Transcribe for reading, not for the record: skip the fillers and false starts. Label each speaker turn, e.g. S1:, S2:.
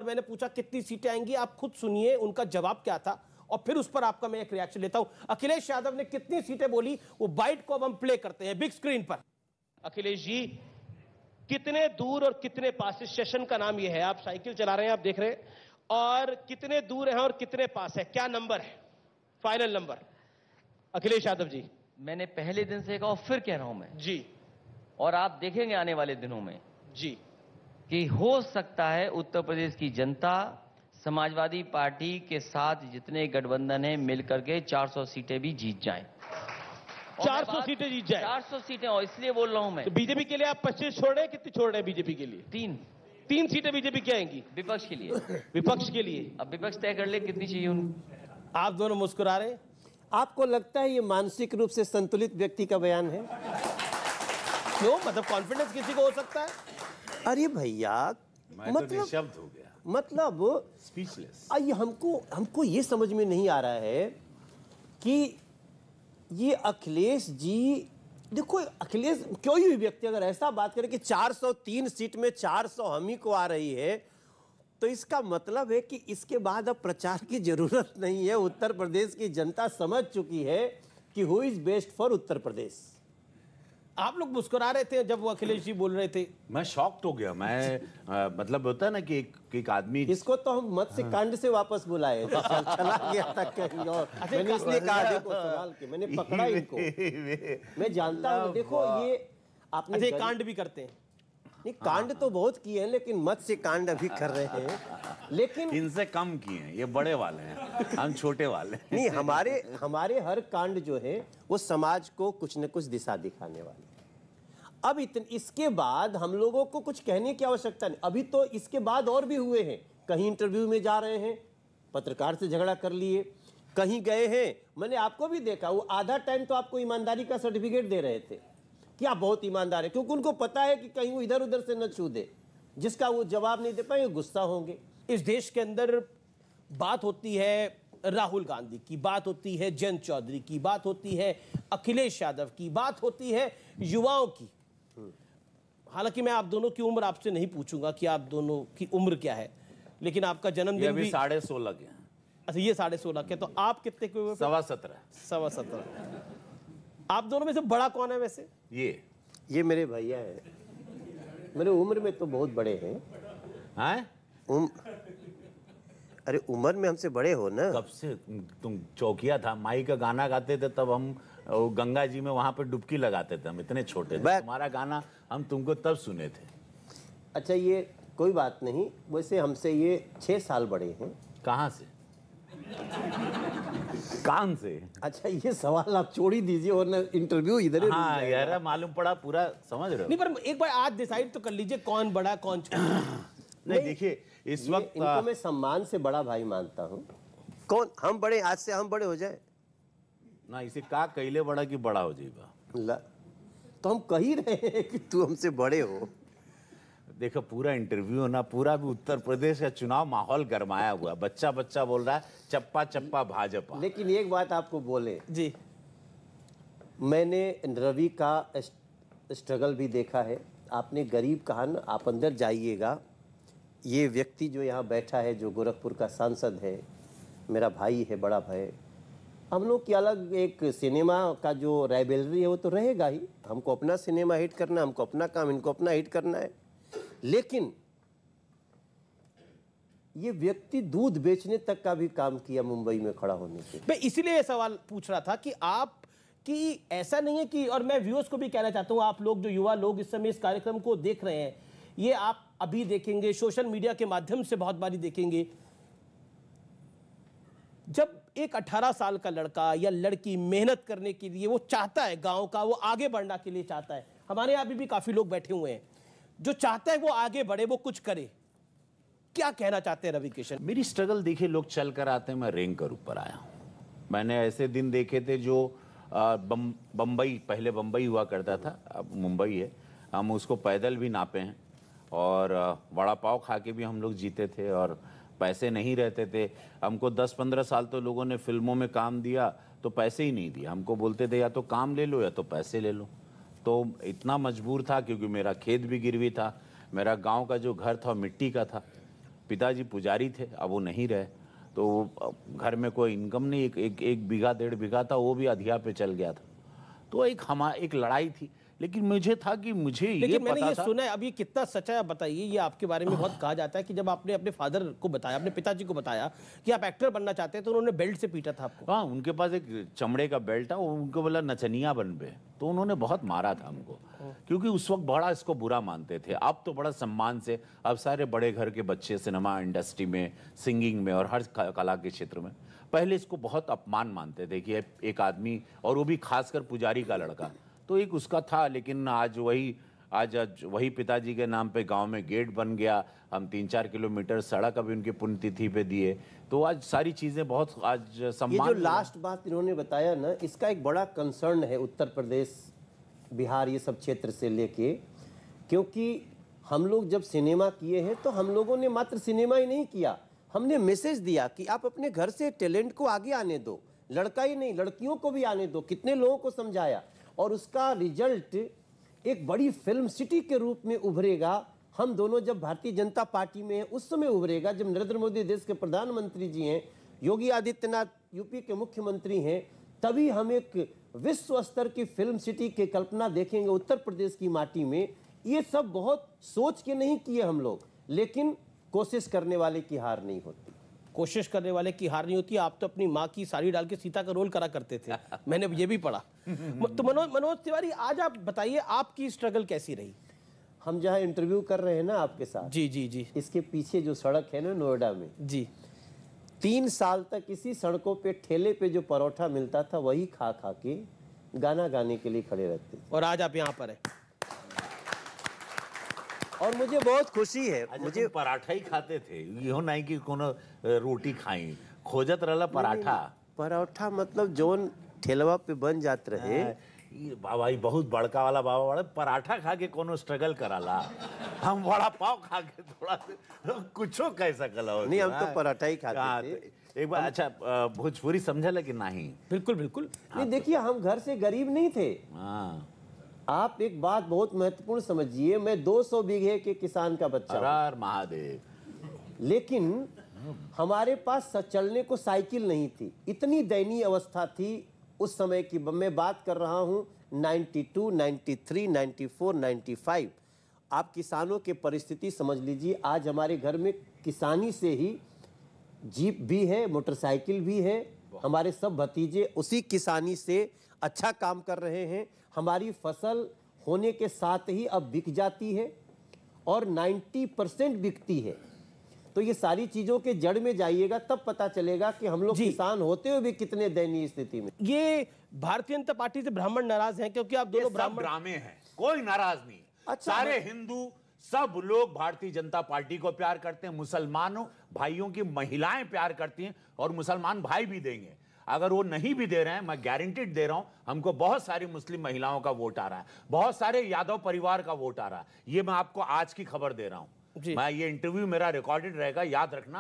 S1: मैंने पूछा कितनी सीटें आएंगी, आप खुद सुनिए उनका जवाब क्या था और फिर उस पर आपका मैं एक रिएक्शन लेता हूं। अखिलेश यादव ने कितनी सीटें बोली, वो बाइट को अब हम प्ले करते हैं बिग स्क्रीन पर।
S2: अखिलेश जी, कितने दूर और कितने पास, इस सेशन का नाम यह है, आप साइकिल चला रहे हैं, आप देख रहे हैं, और कितने दूर हैं और कितने पास है, क्या नंबर है, फाइनल नंबर? अखिलेश यादव जी।
S3: मैंने पहले दिन से कहा और फिर कह रहा हूं मैं
S2: जी।
S3: और आप देखेंगे आने वाले दिनों में
S2: जी
S3: कि हो सकता है उत्तर प्रदेश की जनता समाजवादी पार्टी के साथ जितने गठबंधन है मिलकर के 400 सीटें भी जीत जाएं।
S2: 400 सीटें जीत जाए।
S3: 400 सीटें, और इसलिए बोल रहा हूं मैं।
S2: तो बीजेपी के लिए आप 25 छोड़ रहे हैं, कितनी छोड़ रहे हैं बीजेपी के लिए? 3 सीटें बीजेपी की आएंगी
S3: विपक्ष के लिए।
S2: विपक्ष के लिए
S3: अब विपक्ष तय कर ले कितनी चाहिए उनको।
S1: आप दोनों मुस्कुरा रहे हैं।
S4: आपको लगता है ये मानसिक रूप से संतुलित व्यक्ति का बयान है?
S1: क्यों, मतलब कॉन्फिडेंस किसी को हो सकता है?
S4: अरे भैया,
S5: मतलब शब्द हो गया,
S4: मतलब
S5: स्पीचलेस।
S4: हमको ये समझ में नहीं आ रहा है कि ये अखिलेश जी, देखो अखिलेश कोई भी व्यक्ति अगर ऐसा बात करे कि 403 सीट में 400 हम ही को आ रही है, तो इसका मतलब है कि इसके बाद अब प्रचार की जरूरत नहीं है। उत्तर प्रदेश की जनता समझ चुकी है कि who is best for Uttar Pradesh.
S1: आप लोग मुस्कुरा रहे थे जब वो अखिलेश जी बोल रहे थे।
S5: मैं शॉक्ड हो गया। मतलब होता है ना कि एक आदमी,
S4: इसको तो हम मत्स्य कांड से वापस बुलाए थे, चला गया था कहीं और। मैंने इसलिए कहा देखो संभाल के, मैंने पकड़ा इनको, मैं जानता हूँ। देखो ये आपने
S1: अच्छा कांड भी करते हैं?
S4: नहीं, कांड तो बहुत किए हैं, लेकिन मत्स्य कांड अभी कर रहे हैं, लेकिन
S5: इनसे कम किए हैं, ये बड़े वाले हैं, हम छोटे वाले हैं।
S4: नहीं, हमारे हर कांड जो है वो समाज को कुछ न कुछ दिशा दिखाने वाले। अब इसके बाद हम लोगों को कुछ कहने की आवश्यकता नहीं। अभी तो इसके बाद और भी हुए हैं, कहीं इंटरव्यू में जा रहे हैं, पत्रकार से झगड़ा कर लिए, कहीं गए हैं, मैंने आपको भी देखा, वो आधा टाइम तो आपको ईमानदारी का सर्टिफिकेट दे रहे थे कि आप बहुत ईमानदार है, क्योंकि उनको पता है कि कहीं वो इधर उधर से न छू दे, जिसका वो जवाब नहीं दे पाए, गुस्सा होंगे।
S1: इस देश के अंदर बात होती है राहुल गांधी की, बात होती है जयंत चौधरी की, बात होती है अखिलेश यादव की, बात होती है युवाओं की। हालांकि मैं आप दोनों की उम्र आपसे नहीं पूछूंगा कि आप दोनों की उम्र क्या है, लेकिन आपका जन्मदिन भी
S5: 16.5 के।
S1: अच्छा, ये 16.5 के, तो आप कितने के हुए?
S5: 17.25।
S1: 17.25। आप दोनों में से बड़ा कौन है वैसे?
S4: ये मेरे भैया है, मेरे उम्र में तो बहुत बड़े हैं। अरे उम्र में हमसे बड़े हो ना।
S5: कब से तुम चौकिया था, माई का गाना गाते थे, तब हम गंगा जी में वहां पे डुबकी लगाते थे, हम इतने छोटे थे। तुम्हारा गाना हम तुमको तब सुने थे।
S4: अच्छा, ये कोई बात नहीं, वैसे हमसे ये 6 साल बड़े हैं।
S5: कहाँ से? कान से?
S4: अच्छा, ये सवाल आप छोड़ ही दीजिए, वरना इंटरव्यू इधर ही।
S5: हाँ यार, मालूम पड़ा पूरा, समझ रहे हो?
S1: नहीं, पर एक बार आज डिसाइड तो कर लीजिए कौन बड़ा कौन छोटा।
S5: नहीं देखिए, इस वक्त
S4: इनको मैं सम्मान से बड़ा भाई मानता हूँ। कौन हम बड़े, आज से हम बड़े हो जाए
S5: ना, इसे का कैले बड़ा कि बड़ा हो जाएगा।
S4: तो हम कह ही रहे हैं कि तू हमसे बड़े हो।
S5: देखो पूरा इंटरव्यू ना, पूरा भी उत्तर प्रदेश का चुनाव माहौल गरमाया हुआ, बच्चा बच्चा बोल रहा है चप्पा चप्पा भाजपा।
S4: लेकिन एक बात आपको बोले
S1: जी,
S4: मैंने रवि का स्ट्रगल भी देखा है। आपने गरीब कहा ना, आप अंदर जाइएगा, ये व्यक्ति जो यहाँ बैठा है, जो गोरखपुर का सांसद है, मेरा भाई है, बड़ा भाई। हम लोग की अलग एक सिनेमा का जो राइवलरी है वो तो रहेगा ही, हमको अपना सिनेमा हिट करना, हमको अपना काम, इनको अपना हिट करना है। लेकिन ये व्यक्ति दूध बेचने तक का भी काम किया मुंबई में खड़ा होने से।
S1: मैं इसीलिए ये सवाल पूछ रहा था कि आप कि ऐसा नहीं है कि, और मैं व्यूअर्स को भी कहना चाहता हूं, आप लोग जो युवा लोग इस समय इस कार्यक्रम को देख रहे हैं, ये आप अभी देखेंगे, सोशल मीडिया के माध्यम से बहुत बारी देखेंगे, जब एक 18 साल का लड़का या लड़की मेहनत करने के लिए वो चाहता है, गांव का वो आगे बढ़ना के लिए चाहता है। हमारे यहाँ भी काफी लोग बैठे हुए हैं जो चाहता है वो आगे बढ़े, वो कुछ करे। क्या कहना चाहते हैं रवि किशन?
S5: मेरी स्ट्रगल देखिए, लोग चल कर आते हैं, मैं रेंग कर ऊपर आया हूँ। मैंने ऐसे दिन देखे थे जो बम्बई, पहले बम्बई हुआ करता था, अब मुंबई है। हम उसको पैदल भी नापे हैं, और वड़ा पाव खा के भी हम लोग जीते थे, और पैसे नहीं रहते थे। हमको 10-15 साल तो लोगों ने फिल्मों में काम दिया तो पैसे ही नहीं दिया। हमको बोलते थे या तो काम ले लो या तो पैसे ले लो। तो इतना मजबूर था, क्योंकि मेरा खेत भी गिरवी था, मेरा गांव का जो घर था मिट्टी का था, पिताजी पुजारी थे, अब वो नहीं रहे, तो घर में कोई इनकम नहीं, एक बीघा 1.5 बीघा था, वो भी अधिया पे चल गया था। तो एक लड़ाई थी, लेकिन मुझे था कि मुझे
S1: लेकिन मैंने
S5: पता
S1: ये
S5: था।
S1: सुना है, अब ये कितना सच है आप बताइए। ये आपके बारे में बहुत कहा जाता है कि जब आपने अपने फादर को बताया, अपने पिताजी को बताया कि आप एक्टर बनना चाहते हैं, तो उन्होंने बेल्ट से पीटा था आपको।
S5: हाँ, उनके पास एक चमड़े का बेल्ट था, उनको बोला नचनिया बन बे, तो उन्होंने बहुत मारा था हमको, क्योंकि उस वक्त बड़ा इसको बुरा मानते थे। अब तो बड़ा सम्मान से अब सारे बड़े घर के बच्चे सिनेमा इंडस्ट्री में, सिंगिंग में और हर कला के क्षेत्र में, पहले इसको बहुत अपमान मानते थे कि एक आदमी, और वो भी खासकर पुजारी का लड़का, तो एक उसका था। लेकिन आज वही पिताजी के नाम पे गांव में गेट बन गया, हम 3-4 किलोमीटर सड़क अभी उनकी पुण्यतिथि पे दिए, तो आज सारी चीजें बहुत आज सम्मान।
S4: ये जो लास्ट बात इन्होंने बताया ना, इसका एक बड़ा कंसर्न है उत्तर प्रदेश, बिहार, ये सब क्षेत्र से लेके, क्योंकि हम लोग जब सिनेमा किए हैं तो हम लोगों ने मात्र सिनेमा ही नहीं किया, हमने मैसेज दिया कि आप अपने घर से टैलेंट को आगे आने दो, लड़का ही नहीं लड़कियों को भी आने दो। कितने लोगों को समझाया, और उसका रिजल्ट एक बड़ी फिल्म सिटी के रूप में उभरेगा। हम दोनों जब भारतीय जनता पार्टी में हैं उस समय उभरेगा, जब नरेंद्र मोदी देश के प्रधानमंत्री जी हैं, योगी आदित्यनाथ यूपी के मुख्यमंत्री हैं, तभी हम एक विश्व स्तर की फिल्म सिटी की कल्पना देखेंगे उत्तर प्रदेश की माटी में। ये सब बहुत सोच के नहीं किए हम लोग, लेकिन कोशिश करने वाले की हार नहीं होती।
S1: कोशिश करने वाले की हार नहीं होती। आप तो अपनी माँ की साड़ी डाल के सीता का रोल करा करते थे, मैंने ये भी पढ़ा। तो मनोज तिवारी, आज आप बताइए आपकी स्ट्रगल कैसी रही?
S4: हम जहाँ इंटरव्यू कर रहे हैं ना आपके साथ,
S1: जी जी जी,
S4: इसके पीछे जो सड़क है ना नोएडा में
S1: जी,
S4: 3 साल तक इसी सड़कों पे ठेले पे जो परोठा मिलता था वही खा खा के गाना गाने के लिए खड़े रहते थे।
S1: और आज आप यहाँ पर हैं।
S4: और मुझे बहुत खुशी है।
S5: मुझे पराठा ही खाते थे, यो नहीं कि कोनो रोटी खाई, खोजत रहला पराठा।
S4: परोठा मतलब जोन ठेलवा पे बन जात रहे।
S5: बाबा ही बहुत बड़का वाला बाबा बड़ा पराठा खा के कोनो स्ट्रगल कराला, हम बड़ा पाव खा के थोड़ा कुछो कह सकल हो।
S4: नहीं, हम तो पराठा ही खाते थे।
S5: एक बार अच्छा भोजपुरी समझल कि नहीं?
S1: बिल्कुल बिल्कुल।
S4: नहीं, देखिए हम घर से गरीब नहीं थे।
S5: हाँ,
S4: आप एक बात बहुत महत्वपूर्ण समझिए, मैं 200 बीघे के किसान का बच्चा हूं,
S5: हर महादेव,
S4: लेकिन हमारे पास चलने को साइकिल नहीं थी। इतनी दयनीय अवस्था थी उस समय की। मैं बात कर रहा हूं 92, 93, 94, 95। आप किसानों के परिस्थिति समझ लीजिए। आज हमारे घर में किसानी से ही जीप भी है, मोटरसाइकिल भी है। हमारे सब भतीजे उसी किसानी से अच्छा काम कर रहे हैं। हमारी फसल होने के साथ ही अब बिक जाती है और 90% बिकती है। तो ये सारी चीजों के जड़ में जाइएगा तब पता चलेगा कि हम लोग किसान होते हुए भी कितने दयनीय स्थिति में।
S1: ये भारतीय जनता पार्टी से ब्राह्मण नाराज हैं क्योंकि आप दोनों ब्राह्मण।
S5: ड्रामे हैं, कोई नाराज नहीं।
S4: अच्छा,
S5: सारे हिंदू सब लोग भारतीय जनता पार्टी को प्यार करते हैं। मुसलमानों भाइयों की महिलाएं प्यार करती हैं और मुसलमान भाई भी देंगे। अगर वो नहीं भी दे रहे हैं, मैं गारंटीड दे रहा हूं, हमको बहुत सारी मुस्लिम महिलाओं का वोट आ रहा है, बहुत सारे यादव परिवार का वोट आ रहा है। ये मैं आपको आज की खबर दे रहा हूं। मैं ये इंटरव्यू मेरा रिकॉर्डेड रहेगा, याद रखना।